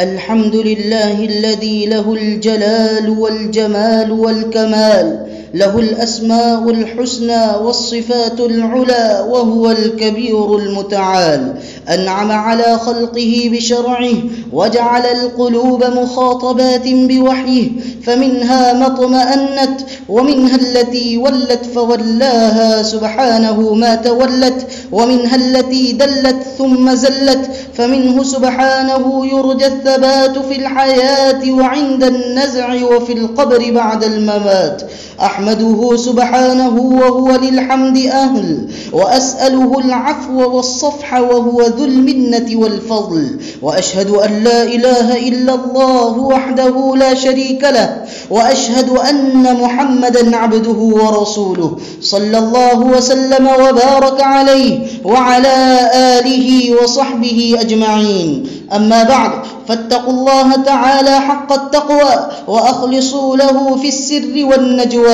الحمد لله الذي له الجلال والجمال والكمال، له الأسماء الحسنى والصفات العلى، وهو الكبير المتعال. أنعم على خلقه بشرعه وجعل القلوب مخاطبات بوحيه، فمنها ما اطمأنت ومنها التي ولت فولاها سبحانه ما تولت، ومنها التي دلت ثم زلت، فمنه سبحانه يرجى الثبات في الحياة وعند النزع وفي القبر بعد الممات. أحمده سبحانه وهو للحمد أهل، وأسأله العفو والصفح وهو ذو المنة والفضل. وأشهد أن لا إله إلا الله وحده لا شريك له، وأشهد أن محمدًا عبده ورسوله، صلى الله وسلم وبارك عليه وعلى آله وصحبه أجمعين. أما بعد، فاتقوا الله تعالى حق التقوى وأخلصوا له في السر والنجوى.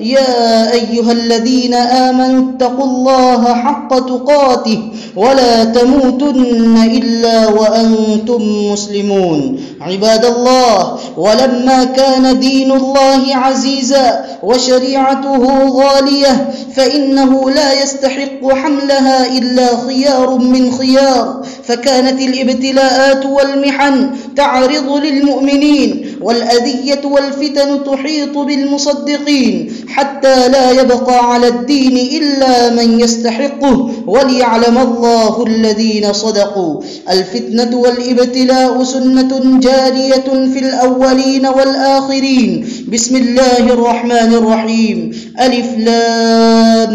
يا أيها الذين آمنوا اتقوا الله حق تقاته ولا تموتن إلا وأنتم مسلمون. عباد الله، ولما كان دين الله عزيزا وشريعته غالية، فإنه لا يستحق حملها إلا خيار من خيار، فكانت الابتلاءات والمحن تعرض للمؤمنين، والأذية والفتن تحيط بالمصدقين، حتى لا يبقى على الدين إلا من يستحقه، وليعلم الله الذين صدقوا. الفتنة والابتلاء سنة جارية في الأولين والآخرين. بسم الله الرحمن الرحيم. ألف لام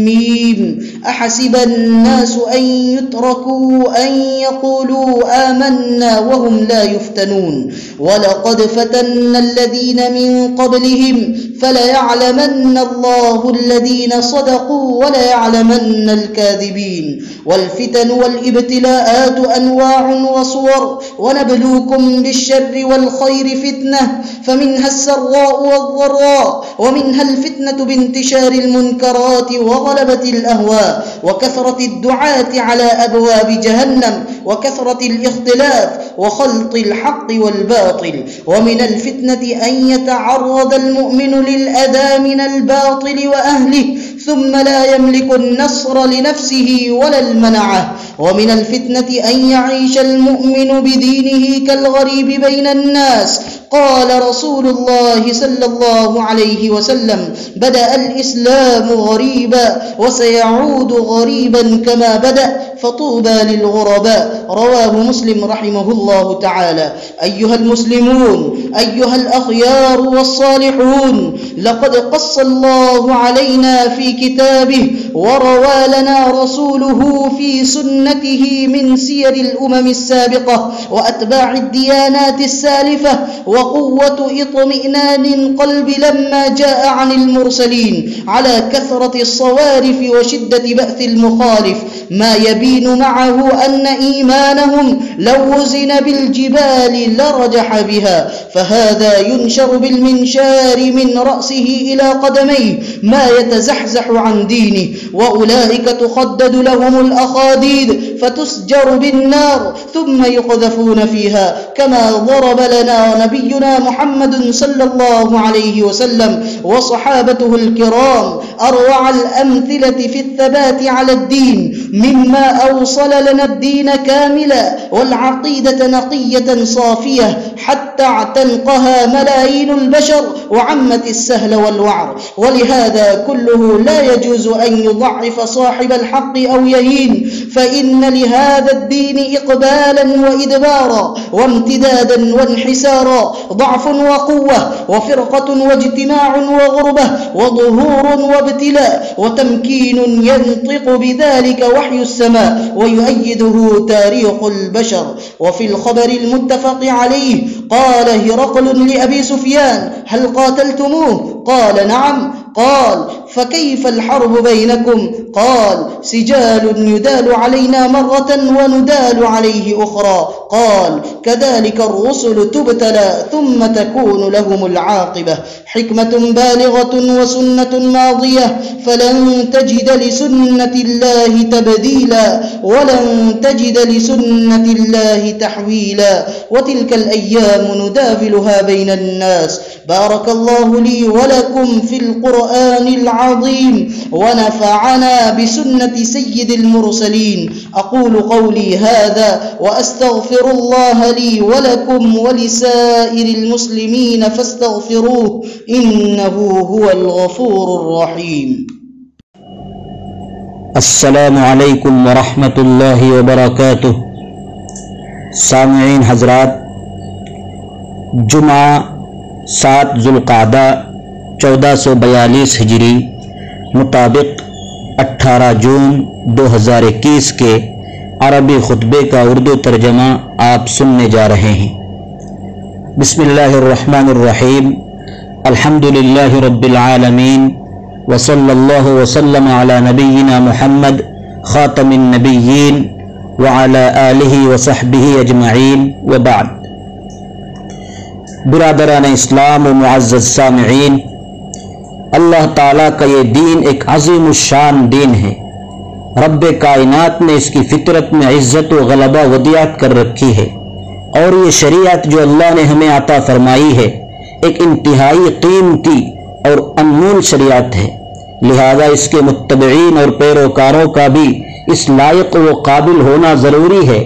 ميم. أحسب الناس أن يتركوا أن يقولوا آمنا وهم لا يفتنون، ولقد فتنا الذين من قبلهم فليعلمن الله الذين صدقوا وليعلمن الكاذبين. والفتن والابتلاءات أنواع وصور، ونبلوكم بالشر والخير فتنة، فمنها السراء والضراء، ومنها الفتنة بانتشار المنكرات وغلبة الأهواء، وكثرة الدعاة على أبواب جهنم، وكثرة الاختلاف وخلط الحق والباطل. ومن الفتنة أن يتعرض المؤمن للأذى من الباطل وأهله، ثم لا يملك النصر لنفسه ولا المنعة. ومن الفتنة أن يعيش المؤمن بدينه كالغريب بين الناس. قال رسول الله صلى الله عليه وسلم: بدأ الإسلام غريبا وسيعود غريبا كما بدأ، فطوبى للغرباء. رواه مسلم رحمه الله تعالى. أيها المسلمون، أيها الأخيار والصالحون، لقد قص الله علينا في كتابه وروى لنا رسوله في سنته من سير الأمم السابقة وأتباع الديانات السالفة وقوة اطمئنان القلب لما جاء عن المرسلين على كثرة الصوارف وشدة بأس المخالف، ما يبين معه أن إيمانهم لو وزن بالجبال لرجح بها، فهذا ينشر بالمنشار من رأسه إلى قدميه ما يتزحزح عن دينه، وأولئك تخدد لهم الأخاديد فتسجر بالنار ثم يقذفون فيها، كما ضرب لنا نبينا محمد صلى الله عليه وسلم وصحابته الكرام أروع الأمثلة في الثبات على الدين، مما أوصل لنا الدين كاملا والعقيدة نقية صافية حتى اعتنقها ملايين البشر وعمت السهل والوعر. ولهذا كله لا يجوز أن يضعف صاحب الحق أو يهين، فإن لهذا الدين إقبالا وإدبارا وامتدادا وانحسارا، ضعف وقوة، وفرقة واجتماع وغربة، وظهور وابتلاء وتمكين، ينطق بذلك وحي السماء ويؤيده تاريخ البشر. وفي الخبر المتفق عليه قال هرقل لأبي سفيان: هل قاتلتموه؟ قال: نعم. قال: فكيف الحرب بينكم؟ قال سجال يدال علينا مرة وندال عليه أخرى. قال كذلك الرسل تبتلى ثم تكون لهم العاقبة. حكمة بالغة وسنة ماضية، فلن تجد لسنة الله تبديلا ولن تجد لسنة الله تحويلا. وتلك الأيام نداولها بين الناس. بارك الله لي ولكم في القرآن العظيم ونفعنا بسنة سيد المرسلين. أقول قولي هذا وأستغفر الله لي ولكم ولسائر المسلمين فاستغفروه إنه هو الغفور الرحيم. السلام علیکم ورحمۃ اللہ وبرکاتہ. سامعین حضرات، جمعہ 7 ذوالقعدہ 1442 ہجری مطابق 18 جون 2021 کے عربی خطبے کا اردو ترجمہ آپ سننے جا رہے ہیں. بسم اللہ الرحمن الرحیم. الحمد للہ رب العالمین وصلی اللہ وسلم علی نبینا محمد خاتم النبیین وعلی آلہ وصحبہ اجمعین وبعد. برادران اسلام و معزز سامعین، اللہ تعالیٰ کا یہ دین ایک عظیم الشان دین ہے. رب کائنات نے اس کی فطرت میں عزت و غلبہ ودیعت کر رکھی ہے، اور یہ شریعت جو اللہ نے ہمیں عطا فرمائی ہے ایک انتہائی قیمتی اور انمول شریعت ہے. لہذا اس کے متبعین اور پیروکاروں کا بھی اس لائق و قابل ہونا ضروری ہے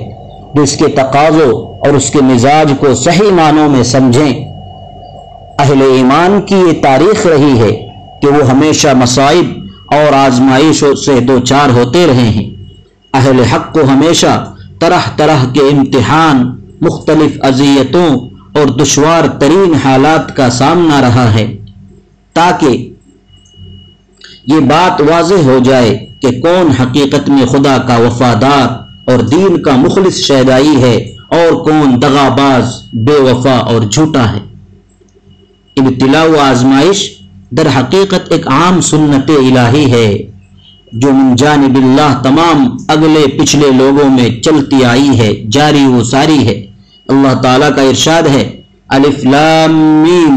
جو اس کے تقاضوں اور اس کے مزاج کو صحیح معنوں میں سمجھیں. اہل ایمان کی یہ تاریخ رہی ہے کہ وہ ہمیشہ مصائب اور آزمائشوں سے دوچار ہوتے رہے ہیں. اہل حق کو ہمیشہ طرح طرح کے امتحان، مختلف اذیتوں اور دشوار ترین حالات کا سامنا رہا ہے، تاکہ یہ بات واضح ہو جائے کہ کون حقیقت میں خدا کا وفادار اور دین کا مخلص شیدائی ہے اور کون دغاباز، بے وفا اور جھوٹا ہے. ابتلاء و آزمائش در حقیقت ایک عام سنت الہی ہے جو من جانب اللہ تمام اگلے پچھلے لوگوں میں چلتی آئی ہے، جاری و ساری ہے. اللہ تعالیٰ کا ارشاد ہے الف لام میم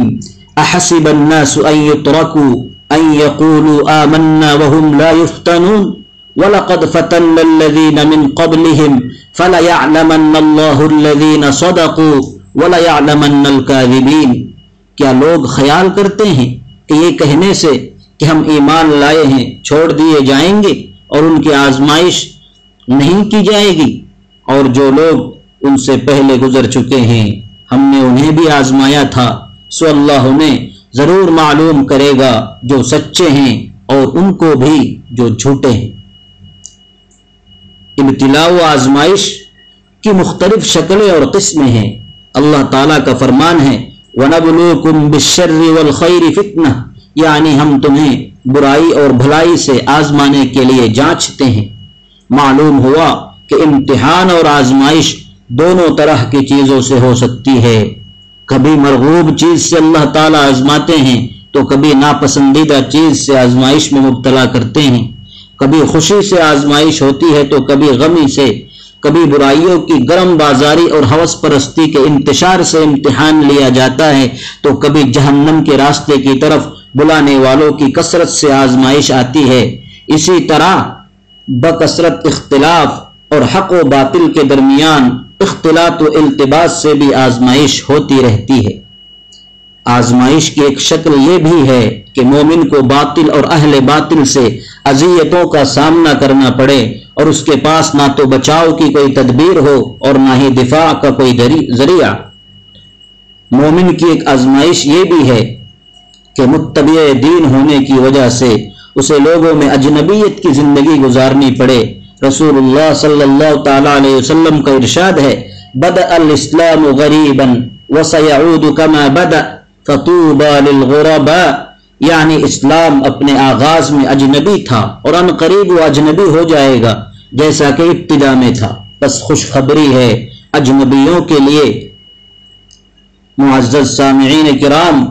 احسب الناس ان یترکوا ان یقولوا آمنا وهم لا یفتنون وَلَقَدْ فَتَنَّ الَّذِينَ مِنْ قَبْلِهِمْ فَلَيَعْلَمَنَّ اللَّهُ الَّذِينَ صَدَقُوا وَلَيَعْلَمَنَّ الْكَاذِبِينَ. کیا لوگ خیال کرتے ہیں کہ یہ کہنے سے کہ ہم ایمان لائے ہیں چھوڑ دیے جائیں گے اور ان کی آزمائش نہیں کی جائے گی؟ اور جو لوگ ان سے پہلے گزر چکے ہیں ہم نے انہیں بھی آزمایا تھا، سو اللہ انہیں ضرور معلوم کرے گا جو سچے ہیں اور ان کو بھی جو جھوٹے ہیں. ابتلاء و آزمائش کی مختلف شکلیں اور قسمیں ہیں. اللہ تعالیٰ کا فرمان ہے وَنَبْلُوكُمْ بِالشَّرِّ وَالْخَيْرِ فِتْنَةً، یعنی ہم تمہیں برائی اور بھلائی سے آزمانے کے لیے جانچتے ہیں. معلوم ہوا کہ امتحان اور آزمائش دونوں طرح کی چیزوں سے ہو سکتی ہے. کبھی مرغوب چیز سے اللہ تعالیٰ آزماتے ہیں تو کبھی ناپسندیدہ چیز سے آزمائش میں مبتلا کرتے ہیں. کبھی خوشی سے آزمائش ہوتی ہے تو کبھی غمی سے. کبھی برائیوں کی گرم بازاری اور ہوس پرستی کے انتشار سے امتحان لیا جاتا ہے تو کبھی جہنم کے راستے کی طرف بلانے والوں کی کثرت سے آزمائش آتی ہے. اسی طرح بکثرت اختلاف اور حق و باطل کے درمیان اختلاط و التباس سے بھی آزمائش ہوتی رہتی ہے. آزمائش کی ایک شکل یہ بھی ہے کہ مومن کو باطل اور اہل باطل سے اذیتوں کا سامنا کرنا پڑے اور اس کے پاس نہ تو بچاؤ کی کوئی تدبیر ہو اور نہ ہی دفاع کا کوئی ذریعہ. مومن کی ایک آزمائش یہ بھی ہے کہ متبع دین ہونے کی وجہ سے اسے لوگوں میں اجنبیت کی زندگی گزارنی پڑے. رسول اللہ صلی اللہ تعالی علیہ وسلم کا ارشاد ہے بدأ الاسلام غریبا وسيعود كما بدأ فطوبى للغرباء، یعنی اسلام اپنے آغاز میں اجنبی تھا اور ان قریب وہ اجنبی ہو جائے گا جیسا کہ ابتدا میں تھا. بس خوشخبری ہے اجنبیوں کے لیے. معزز سامعین کرام،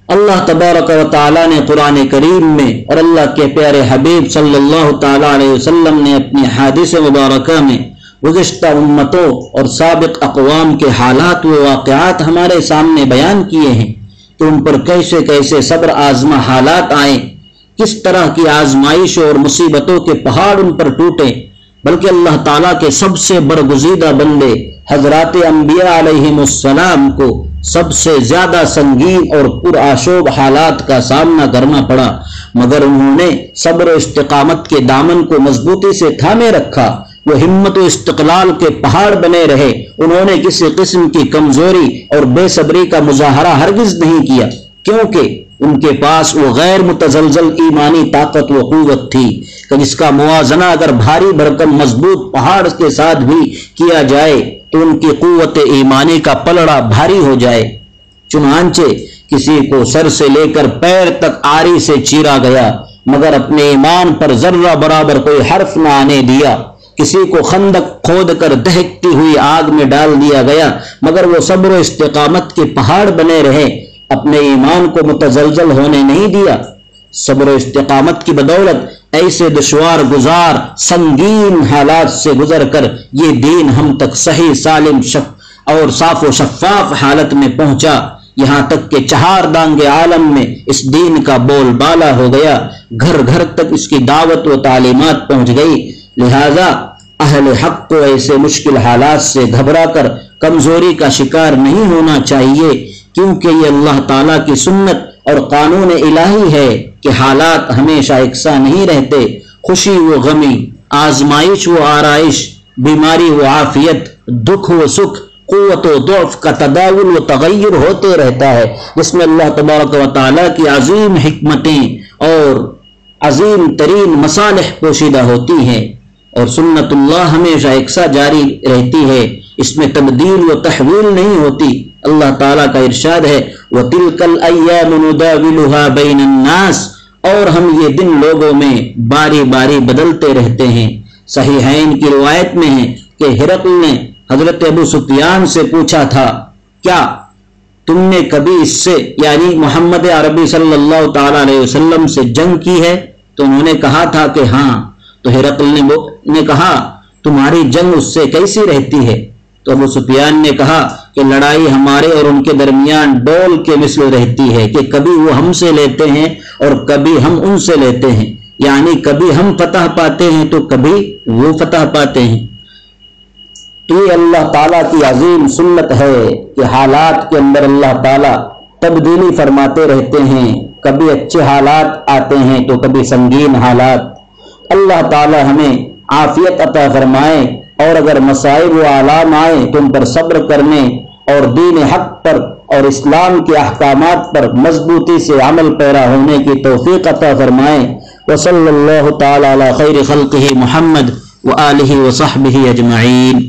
اللہ تبارک و تعالیٰ نے قرآن کریم میں اور اللہ کے پیارے حبیب صلی اللہ تعالیٰ علیہ وسلم نے اپنی حدیث مبارکہ میں گزشتہ امتوں اور سابق اقوام کے حالات و واقعات ہمارے سامنے بیان کیے ہیں کہ ان پر کیسے کیسے صبر آزما حالات آئیں، کس طرح کی آزمائشوں اور مصیبتوں کے پہاڑ ان پر ٹوٹے، بلکہ اللہ تعالیٰ کے سب سے برگزیدہ بندے حضرات انبیاء علیہم السلام کو سب سے زیادہ سنگین اور پرآشوب حالات کا سامنا کرنا پڑا، مگر انہوں نے صبر و استقامت کے دامن کو مضبوطی سے تھامے رکھا، وہ ہمت و استقلال کے پہاڑ بنے رہے، انہوں نے کسی قسم کی کمزوری اور بے صبری کا مظاہرہ ہرگز نہیں کیا، کیونکہ ان کے پاس وہ غیر متزلزل ایمانی طاقت و قوت تھی کہ جس کا موازنہ اگر بھاری بھرکم مضبوط پہاڑ کے ساتھ بھی کیا جائے تو ان کی قوت ایمانی کا پلڑا بھاری ہو جائے۔ چنانچہ کسی کو سر سے لے کر پیر تک آری سے چیرا گیا مگر اپنے ایمان پر ذرہ برابر کوئی حرف نہ آنے دیا، کسی کو خندق کھود کر دہکتی ہوئی آگ میں ڈال دیا گیا مگر وہ صبر و استقامت کے پہاڑ بنے رہے، اپنے ایمان کو متزلزل ہونے نہیں دیا۔ صبر و استقامت کی بدولت ایسے دشوار گزار سنگین حالات سے گزر کر یہ دین ہم تک صحیح سالم اور صاف و شفاف حالت میں پہنچا، یہاں تک کہ چہار دانگ عالم میں اس دین کا بول بالا ہو گیا، گھر گھر تک اس کی دعوت و تعلیمات پہنچ گئی۔ لہذا اہل حق کو ایسے مشکل حالات سے گھبرا کر کمزوری کا شکار نہیں ہونا چاہیے، کیونکہ یہ اللہ تعالیٰ کی سنت اور قانون الہی ہے کہ حالات ہمیشہ یکساں نہیں رہتے، خوشی و غمی، آزمائش و آرائش، بیماری و عافیت، دکھ و سکھ، قوت و ضعف کا تداول و تغیر ہوتے رہتا ہے، جس میں اللہ تبارک و تعالیٰ کی عظیم حکمتیں اور عظیم ترین مصالح پوشیدہ ہوتی ہیں، اور سنت اللہ ہمیشہ یکساں جاری رہتی ہے، اس میں تبدیل و تحویل نہیں ہوتی۔ اللہ تعالیٰ کا ارشاد ہے وَتِلْكَ الْأَيَّامُ نُدَاوِلُهَا بَيْنَ النَّاسِ، اور ہم یہ دن لوگوں میں باری باری بدلتے رہتے ہیں۔ صحیحین کی روایت میں ہے کہ ہرقل نے حضرت ابو سفیان سے پوچھا تھا کیا تم نے کبھی اس سے یعنی محمد عربی صلی اللہ تعالی علیہ وسلم سے جنگ کی ہے؟ تو انہوں نے کہا تھا کہ ہاں۔ تو ہرقل نے کہا تمہاری جنگ اس سے کیسی رہتی ہے؟ تو ابو سفیان نے کہا کہ لڑائی ہمارے اور ان کے درمیان ڈول کے مثل رہتی ہے کہ کبھی وہ ہم سے لیتے ہیں اور کبھی ہم ان سے لیتے ہیں، یعنی کبھی ہم فتح پاتے ہیں تو کبھی وہ فتح پاتے ہیں۔ تو یہ اللہ تعالیٰ کی عظیم سنت ہے کہ حالات کے اندر اللہ تعالیٰ تبدیلی فرماتے رہتے ہیں، کبھی اچھے حالات آتے ہیں تو کبھی سنگین حالات۔ اللہ تعالیٰ ہمیں عافیت عطا فرمائے، اور اگر مصائب و آلام آئے تو ان پر صبر کرنے اور دین حق پر اور اسلام کے احکامات پر مضبوطی سے عمل پیرا ہونے کی توفیق عطا فرمائے۔ وصلی اللہ تعالی علی خیر خلقہ محمد وآلہ وصحبہ اجمعین۔